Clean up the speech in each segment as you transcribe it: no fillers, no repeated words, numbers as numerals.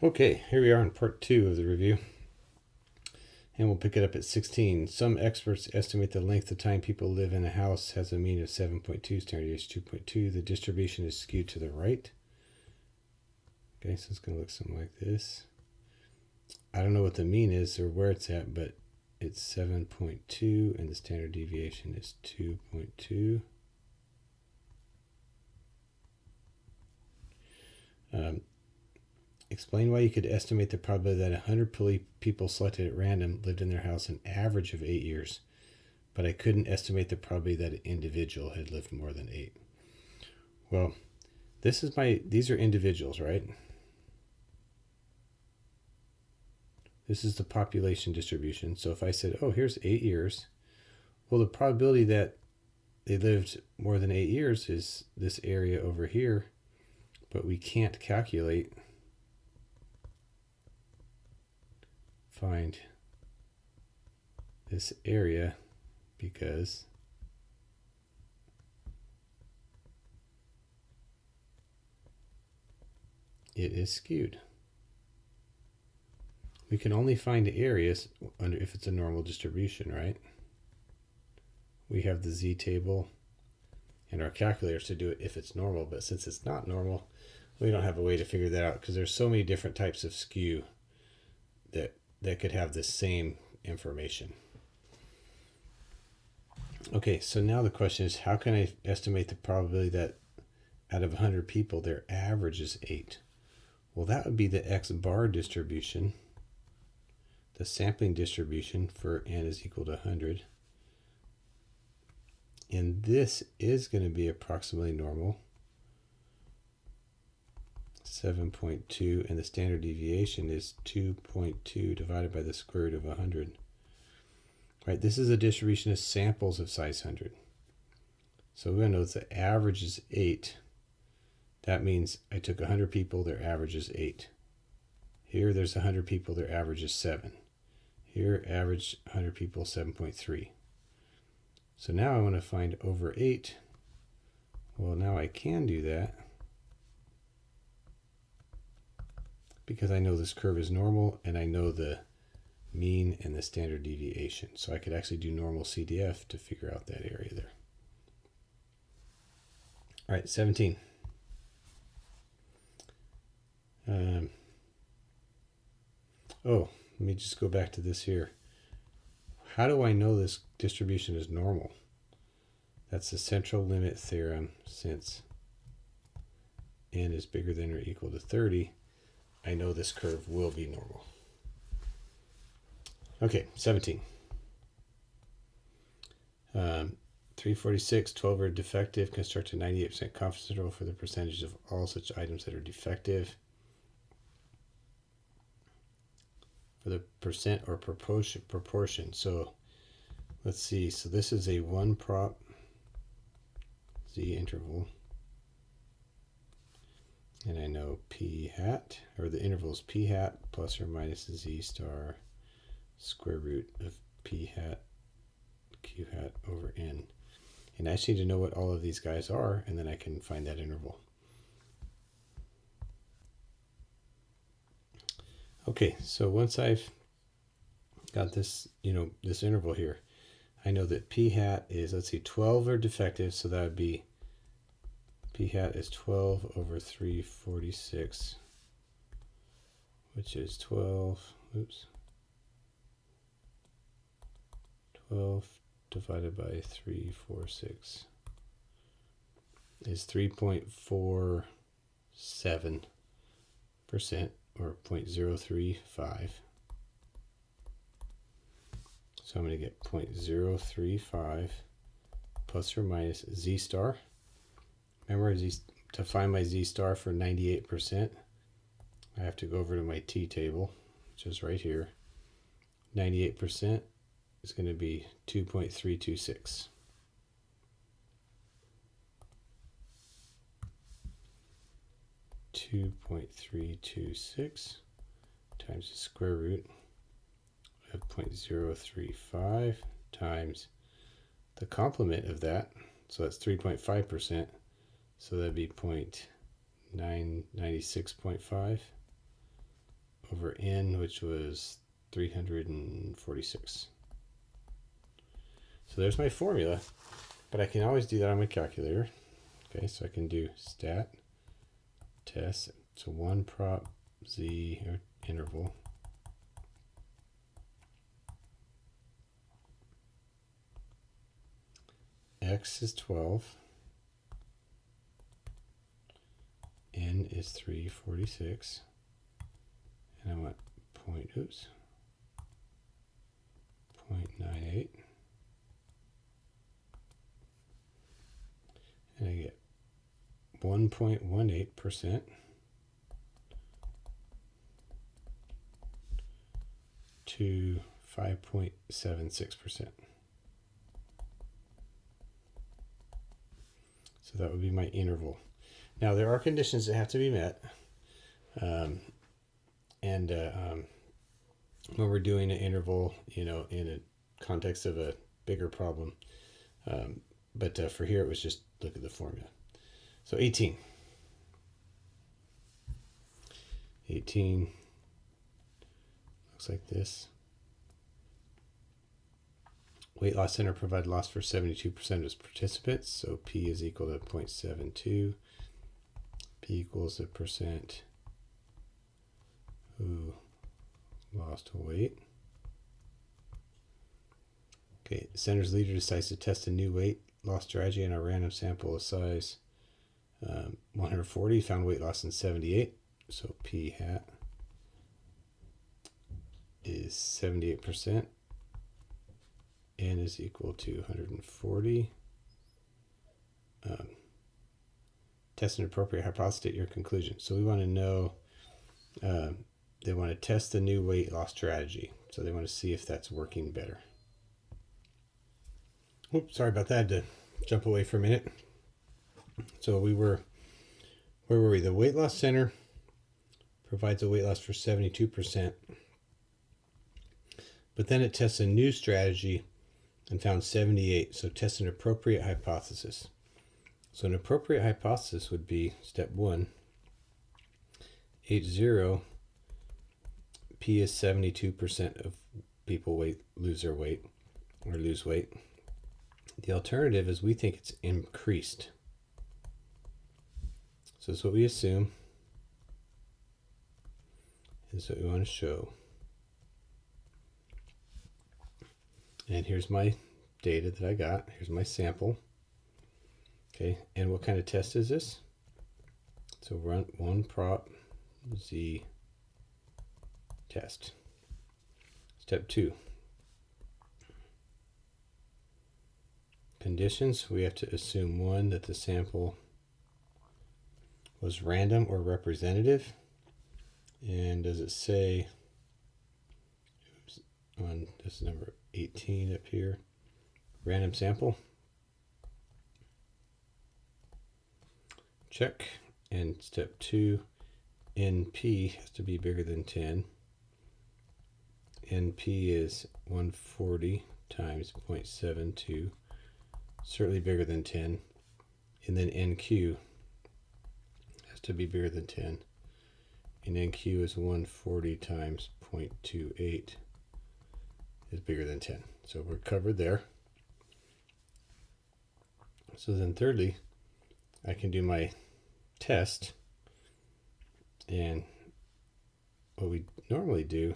Okay, here we are in part 2 of the review, and we'll pick it up at 16. Some experts estimate the length of time people live in a house has a mean of 7.2, standard deviation 2.2. The distribution is skewed to the right. Okay, so it's going to look something like this. I don't know what the mean is or where it's at, but it's 7.2 and the standard deviation is 2.2. Explain why you could estimate the probability that 100 people selected at random lived in their house an average of 8 years, but I couldn't estimate the probability that an individual had lived more than 8. Well, these are individuals, right? This is the population distribution. So if I said, oh, here's 8 years, well, the probability that they lived more than 8 years is this area over here, but we can't find this area because it is skewed. We can only find areas if it's a normal distribution, right? We have the z table and our calculators to do it if it's normal, but since it's not normal, we don't have a way to figure that out because there's so many different types of skew that could have the same information. Okay, so now the question is, how can I estimate the probability that out of 100 people, their average is 8? Well, that would be the x bar distribution, the sampling distribution for n is equal to 100. And this is going to be approximately normal, 7.2, and the standard deviation is 2.2 divided by the square root of 100. Right, this is a distribution of samples of size 100. So we're going to know that the average is 8. That means I took 100 people, their average is 8. Here there's 100 people, their average is 7. Here, average 100 people, 7.3. So now I want to find over 8. Well, now I can do that because I know this curve is normal and I know the mean and the standard deviation. So I could actually do normal CDF to figure out that area there. All right, 17. Let me just go back to this here. How do I know this distribution is normal? That's the central limit theorem. Since n is bigger than or equal to 30, I know this curve will be normal. Okay, 17. 346, 12 are defective. Construct a 98% confidence interval for the percentage of all such items that are defective. For the percent or proportion. So let's see. So this is a 1 prop z interval. And I know p hat, or the interval is p hat plus or minus z star square root of p hat q hat over n. And I just need to know what all of these guys are, and then I can find that interval. Okay, so once I've got this, this interval here, I know that p hat is, let's see, 12 are defective, so that would be p hat is 12 over 346, which is 12 divided by 346 is 3.47%, or 0.035. So I'm going to get 0.035 plus or minus z star. Remember, to find my z star for 98%, I have to go over to my t table, which is right here. 98% is going to be 2.326. .326 times the square root of 0.035 times the complement of that, so that's 3.5%, so that'd be 96.5 over n, which was 346. So there's my formula, but I can always do that on my calculator. Okay, so I can do stat test. So 1 prop z or interval x is 12, n is 346, and I want 0.98, and I get 1.18% to 5.76%. So that would be my interval. Now there are conditions that have to be met, when we're doing an interval, in a context of a bigger problem. But for here, it was just look at the formula. So 18 looks like this. Weight loss center provided loss for 72% of its participants. So P is equal to 0.72. P equals the percent who lost weight. Okay, the center's leader decides to test a new weight loss strategy in a random sample of size 140, found weight loss in 78. So P hat is 78%. N is equal to 140. Test an appropriate hypothesis, state your conclusion. So we want to know, they want to test the new weight loss strategy. So they want to see if that's working better. Oops, sorry about that. I had to jump away for a minute. So where were we? The weight loss center provides a weight loss for 72%. But then it tests a new strategy and found 78. So test an appropriate hypothesis. So an appropriate hypothesis would be step 1, H0, P is 72% of people lose their weight or lose weight. The alternative is we think it's increased. So that's what we assume. This is what we want to show. And here's my data that I got. Here's my sample. Okay, and what kind of test is this? So run 1 prop z test. Step 2. Conditions. We have to assume 1, that the sample was random or representative. And does it say, oops, on this number 18 up here, random sample? Check. And step 2, NP has to be bigger than 10. NP is 140 times 0.72, certainly bigger than 10. And then NQ has to be bigger than 10. And NQ is 140 times 0.28 is bigger than 10. So we're covered there. So then thirdly, I can do my test. And what we normally do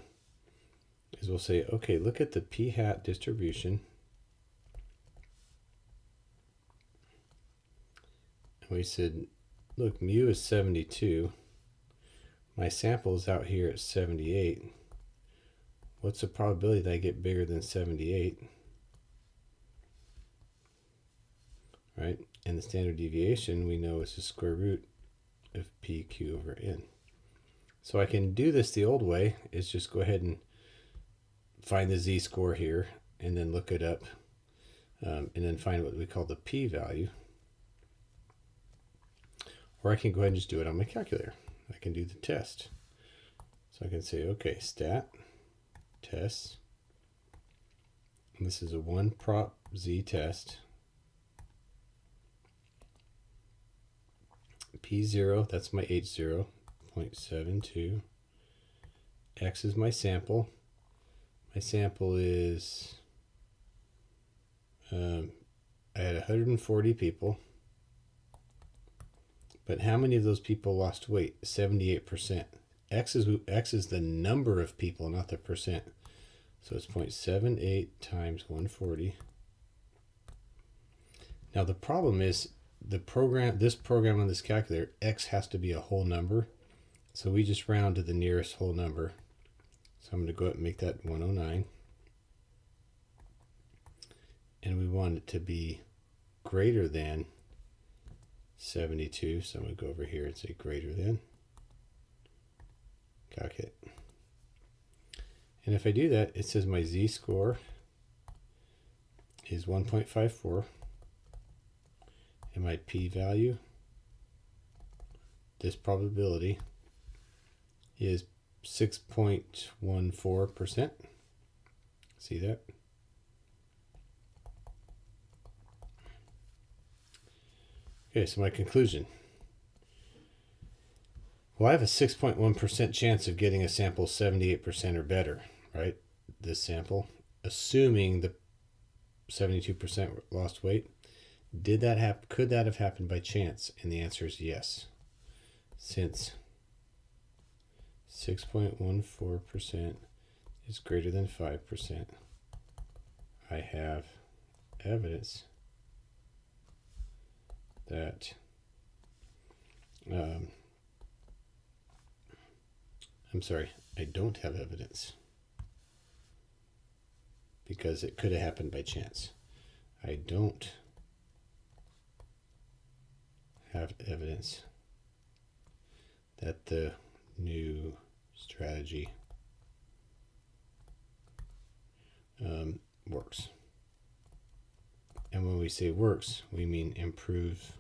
is we'll say, okay, look at the p hat distribution. And we said, look, mu is 72. My sample is out here at 78. What's the probability that I get bigger than 78? Right? And the standard deviation we know is the square root of PQ over N. So I can do this the old way, is just go ahead and find the z-score here and then look it up and then find what we call the p-value. Or I can go ahead and just do it on my calculator. I can do the test. So I can say, okay, stat, test, and this is a 1 prop z test. P0, that's my H0, 0.72. X is my sample. My sample is, I had 140 people. But how many of those people lost weight? 78%. X is the number of people, not the percent. So it's 0.78 times 140. Now the problem is this program on this calculator, X has to be a whole number. So we just round to the nearest whole number. So I'm going to go ahead and make that 109. And we want it to be greater than 72. So I'm going to go over here and say greater than. Calculate. And if I do that, it says my z-score is 1.54. And my p-value, this probability, is 6.14%. See that? Okay, so my conclusion. Well, I have a 6.1% chance of getting a sample 78% or better, right? This sample, assuming the 72% lost weight. Could that have happened by chance? And the answer is yes. Since 6.14% is greater than 5%, I have evidence that I don't have evidence because it could have happened by chance. I don't have evidence that the new strategy works. And when we say works, we mean improves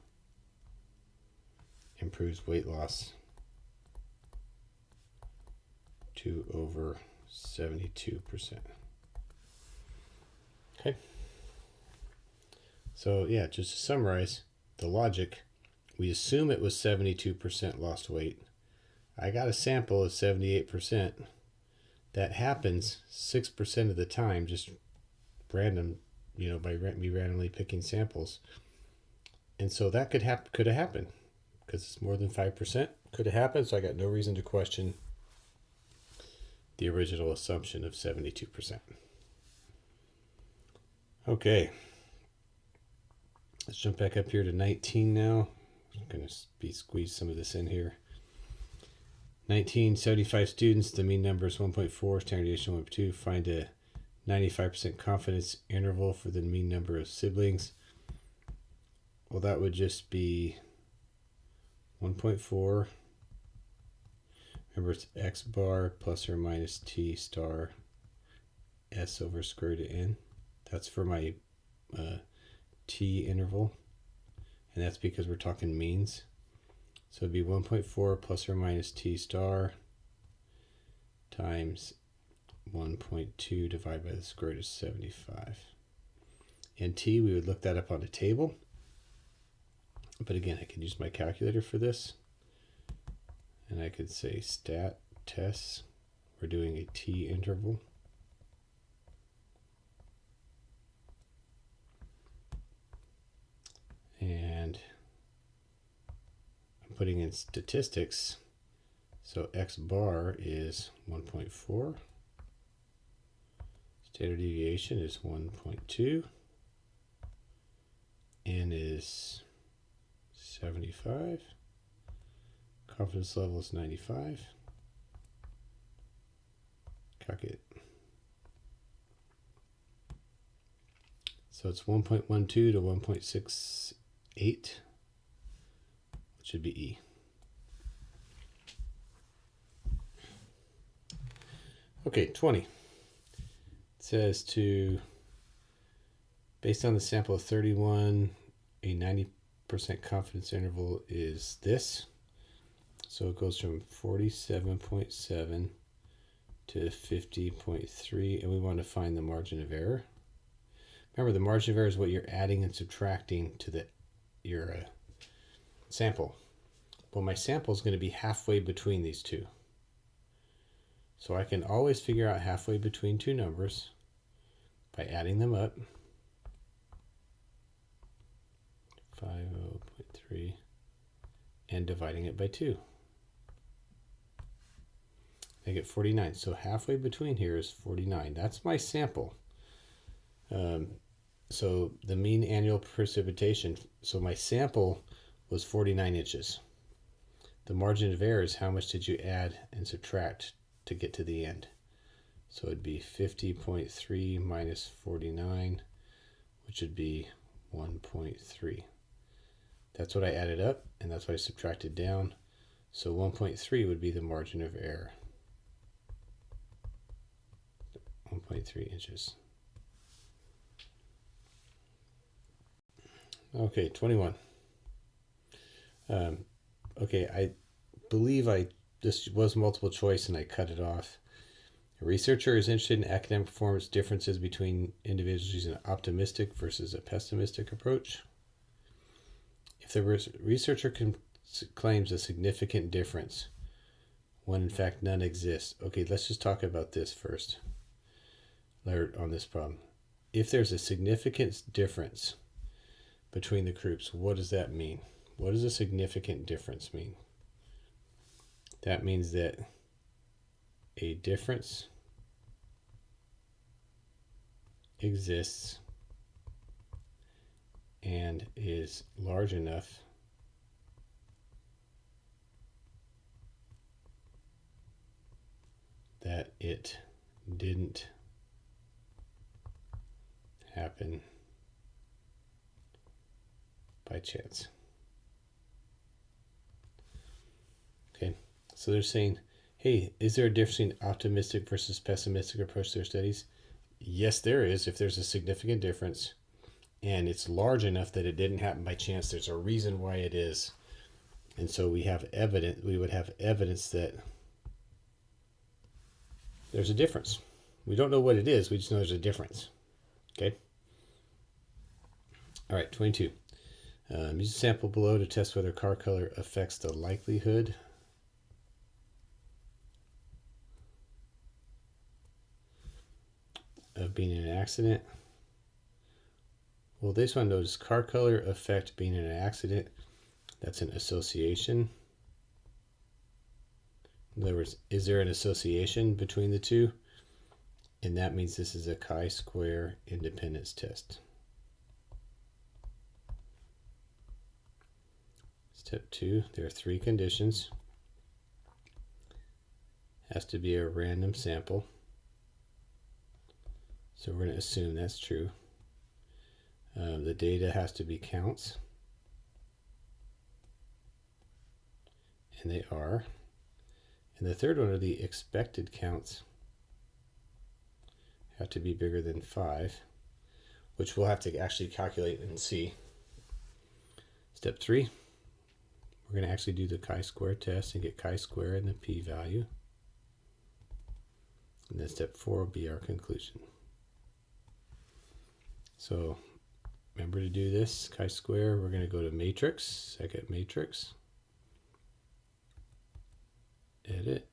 weight loss to over 72%. Okay. So yeah, just to summarize the logic, we assume it was 72% lost weight. I got a sample of 78%. That happens 6% of the time, just random, by me randomly picking samples. And so that could have happened because it's more than 5%. Could have happened, so I got no reason to question the original assumption of 72%. Okay. Let's jump back up here to 19 now. I'm going to squeeze some of this in here. 1975 students, the mean number is 1.4, standard deviation 1.2. Find a 95% confidence interval for the mean number of siblings. Well, that would just be 1.4. Remember, it's x bar plus or minus t star s over square root of n. That's for my t interval. And that's because we're talking means. So it'd be 1.4 plus or minus t star times 1.2 divided by the square root of 75. And t, we would look that up on a table. But again, I could use my calculator for this. And I could say stat tests. We're doing a t interval. And I'm putting in statistics. So x bar is 1.4. Standard deviation is 1.2. N is 75. Confidence level is 95. Calculate. So it's 1.12 to 1.68, which should be E. Okay, 20. It says based on the sample of 31, a 90% confidence interval is this. So it goes from 47.7 to 50.3, and we want to find the margin of error. Remember, the margin of error is what you're adding and subtracting to your sample. Well, my sample is going to be halfway between these two. So I can always figure out halfway between two numbers by adding them up. 50.3 and dividing it by 2. I get 49. So halfway between here is 49. That's my sample. So the mean annual precipitation, so my sample was 49 inches. The margin of error is how much did you add and subtract to get to the end. So it'd be 50.3 minus 49, which would be 1.3. That's what I added up, and that's what I subtracted down. So 1.3 would be the margin of error. 1.3 inches. Okay, 21. Okay, I believe this was multiple choice and I cut it off. A researcher is interested in academic performance differences between individuals using an optimistic versus a pessimistic approach. If the researcher claims a significant difference, when in fact none exists. Okay, let's just talk about this first, on this problem. If there's a significant difference between the groups, what does that mean? What does a significant difference mean? That means that a difference exists and is large enough that it didn't happen by chance. Okay, so they're saying, hey, is there a difference between optimistic versus pessimistic approach to their studies? Yes, there is. If there's a significant difference and it's large enough that it didn't happen by chance, there's a reason why it is. And so we would have evidence that there's a difference. We don't know what it is, we just know there's a difference. Okay? All right, 22. Use a sample below to test whether car color affects the likelihood of being in an accident. Well, this one notice car color affect being in an accident. That's an association. In other words, is there an association between the two? And that means this is a chi-square independence test. Step 2, there are 3 conditions. Has to be a random sample. So we're going to assume that's true. The data has to be counts. And they are. And the third one are the expected counts. Have to be bigger than 5, which we'll have to actually calculate and see. Step 3, we're going to actually do the chi-square test and get chi-square and the p-value. And then step 4 will be our conclusion. So remember to do this chi-square. We're going to go to matrix, second matrix, edit,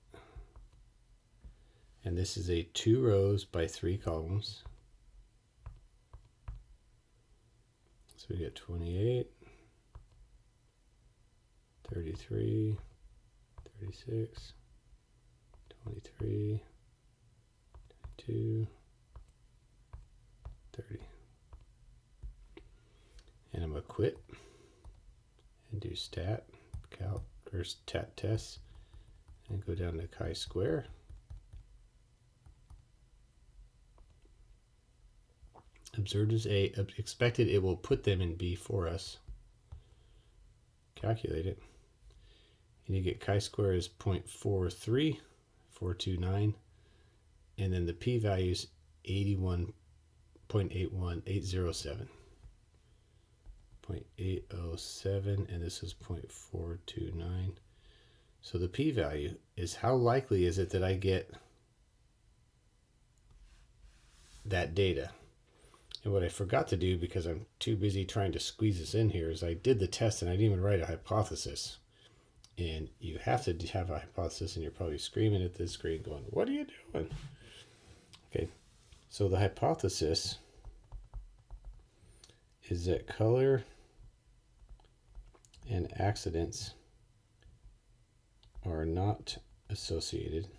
and this is a 2 rows by 3 columns. So we get 28, 33, 36, 23, 22, 30. And I'm going to quit and do stat, calc, or stat tests, and go down to chi-square. Observed as A, expected it will put them in B for us. Calculate it. And you get chi-square is 0.43429, and then the p-value is 81.81807. 0.807, and this is 0.429. So the p-value is how likely is it that I get that data. And what I forgot to do, because I'm too busy trying to squeeze this in here, is I did the test and I didn't even write a hypothesis. And you have to have a hypothesis, and you're probably screaming at the screen going, what are you doing? Okay, so the hypothesis is that color and accidents are not associated,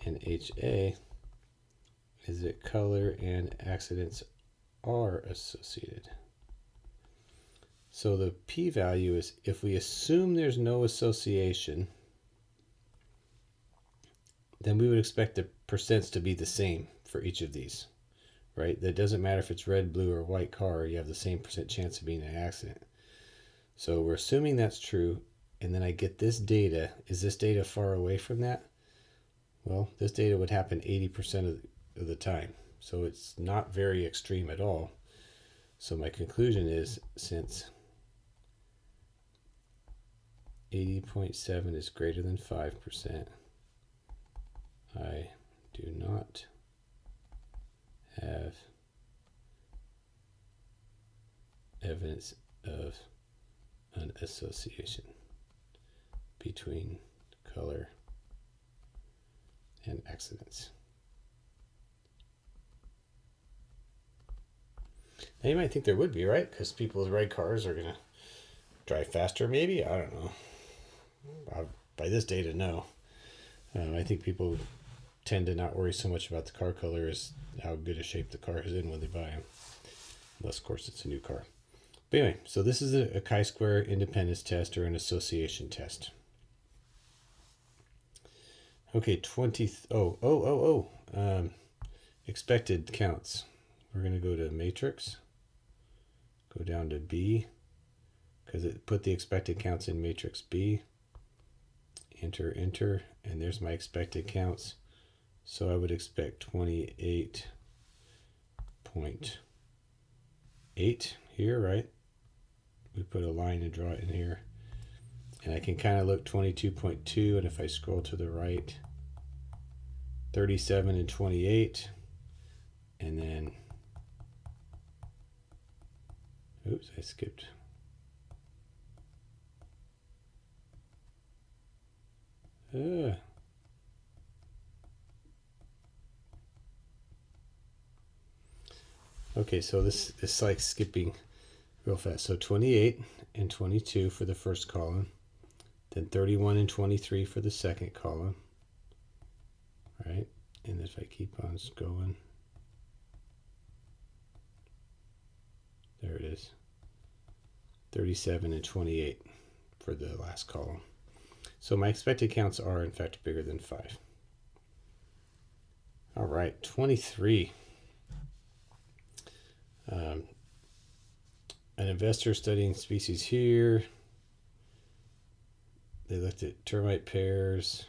and HA is that color and accidents are associated. So the p-value is, if we assume there's no association, then we would expect the percents to be the same for each of these, right? That doesn't matter if it's red, blue, or white car, you have the same percent chance of being in an accident. So we're assuming that's true, and then I get this data. Is this data far away from that? Well, this data would happen 80% of the time. So it's not very extreme at all. So my conclusion is, since 80.7 is greater than 5%, I do not have evidence of an association between color and accidents. Now you might think there would be, right? Because people with red cars are going to drive faster, maybe? I don't know. By this data, no. I think people tend to not worry so much about the car color as how good a shape the car is in when they buy them. Unless, of course, it's a new car. But anyway, so this is a chi-square independence test or an association test. Okay, expected counts. We're going to go to matrix, go down to B, because it put the expected counts in matrix B. Enter, and there's my expected counts. So I would expect 28.8 here, right? We put a line and draw it in here. And I can kind of look 22.2, and if I scroll to the right, 37 and 28, and then, oops, I skipped. Okay, so this is like skipping real fast. So 28 and 22 for the first column, then 31 and 23 for the second column, right? And if I keep on going, there it is, 37 and 28 for the last column. So my expected counts are in fact bigger than 5. All right, 23. An investor studying species here. They looked at termite pairs.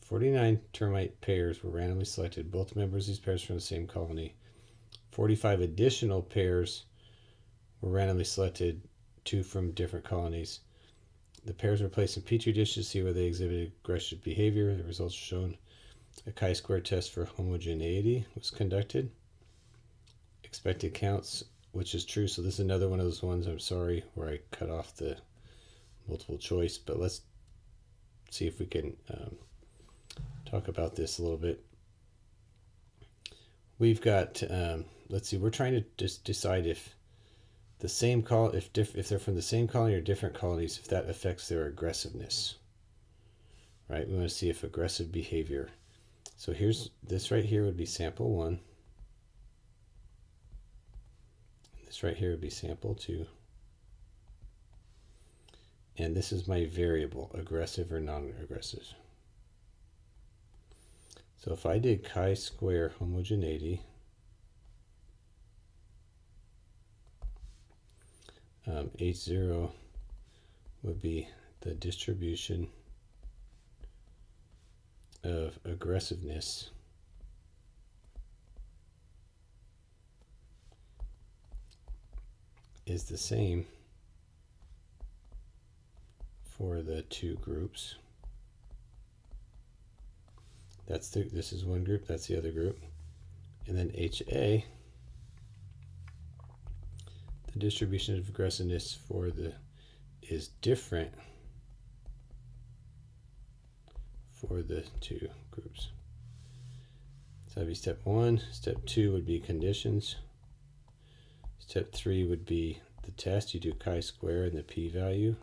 49 termite pairs were randomly selected. Both members of these pairs from the same colony. 45 additional pairs were randomly selected, 2 from different colonies. The pairs were placed in petri dishes to see whether they exhibited aggressive behavior. The results are shown. A chi-square test for homogeneity was conducted. Expected counts, which is true. So this is another one of those ones, I'm sorry, where I cut off the multiple choice. But let's see if we can talk about this a little bit. We've got, let's see, we're trying to just decide if the same if they're from the same colony or different colonies, if that affects their aggressiveness, right? We want to see if aggressive behavior. So here's this right here would be sample 1. This right here would be sample 2. And this is my variable, aggressive or non-aggressive. So if I did chi-square homogeneity, H0 would be the distribution of aggressiveness is the same for the two groups. This is one group, that's the other group. And then HA, the the distribution of aggressiveness for the is different for the two groups. So that'd be step 1. Step 2 would be conditions. Step 3 would be the test. You do chi-square and the p-value.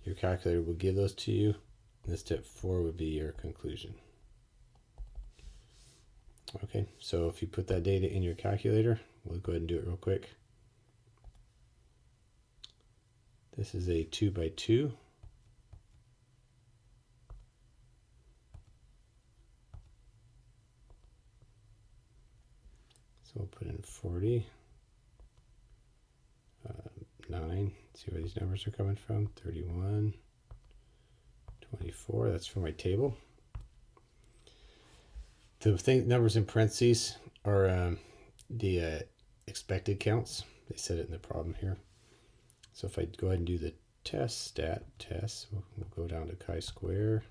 Your calculator will give those to you. And then step 4 would be your conclusion. Okay, so if you put that data in your calculator, we'll go ahead and do it real quick. This is a 2x2. So we'll put in 40, 9, see where these numbers are coming from, 31, 24, that's for my table. The numbers in parentheses are the expected counts. They said it in the problem here. So if I go ahead and do the test, we'll go down to chi-square.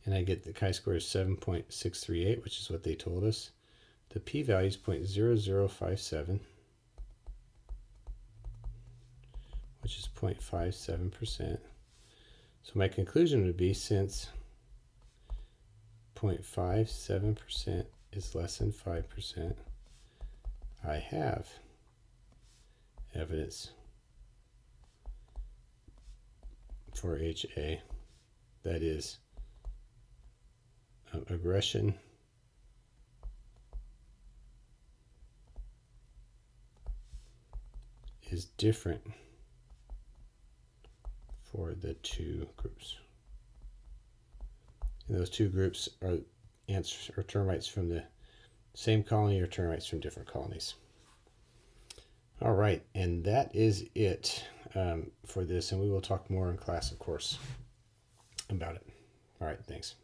And I get the chi-square is 7.638, which is what they told us. The p-value is 0.0057, which is 0.57%. So my conclusion would be, since 0.57% is less than 5%, I have evidence for HA, that is, aggression is different for the two groups. And those two groups are ants or termites from the same colony or termites from different colonies. All right, and that is it for this, and we will talk more in class, of course, about it. All right, thanks.